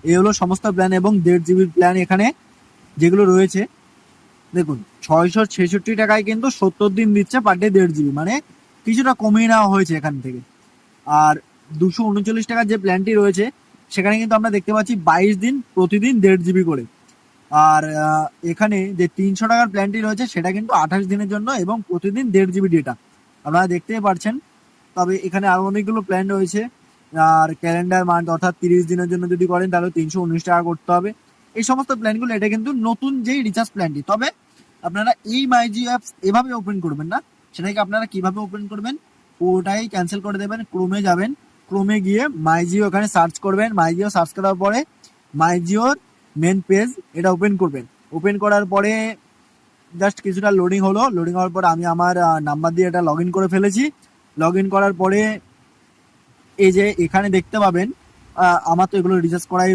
এই হলো সমস্ত প্ল্যান এবং 1.5 জিবির প্ল্যান এখানে যেগুলো রয়েছে। দেখুন 666 টাকায় কিন্তু 70 দিন দিচ্ছে পার ডে 1.5 জিবি, মানে কিছুটা কমিয়ে নেওয়া হয়েছে এখান থেকে। আর 239 টাকার যে প্ল্যানটি রয়েছে সেখানে কিন্তু আমরা দেখতে পাচ্ছি 22 দিন প্রতিদিন 1.5 জিবি করে। আর এখানে যে 300 টাকার প্ল্যানটি রয়েছে সেটা কিন্তু 28 দিনের জন্য এবং প্রতিদিন 1.5 জিবি ডেটা, আপনারা দেখতেই পারছেন। তবে এখানে আরো অনেকগুলো প্ল্যান রয়েছে। আর ক্যালেন্ডার মান্থ অর্থাৎ 30 দিনের জন্য যদি করেন তাহলে 319 টাকা করতে হবে। এই সমস্ত প্ল্যানগুলো, এটা কিন্তু নতুন যেই রিচার্জ প্ল্যানটি। তবে আপনারা এই মাইজিও অ্যাপস এভাবে ওপেন করবেন না, সেটাকে আপনারা কিভাবে ওপেন করবেন, ওটাই ক্যান্সেল করে দেবেন। ক্রোমে যাবেন, ক্রোমে গিয়ে মাইজিও ওখানে সার্চ করবেন। মাইজিও সার্চ করার পরে মাইজিওর মেন পেজ এটা ওপেন করবেন। ওপেন করার পরে জাস্ট কিছুটা লোডিং হলো। লোডিং হওয়ার পর আমি আমার নাম্বার দিয়ে এটা লগ ইন করে ফেলেছি। লগ ইন করার পরে এই যে এখানে দেখতে পাবেন আমার তো এগুলো রিচার্জ করাই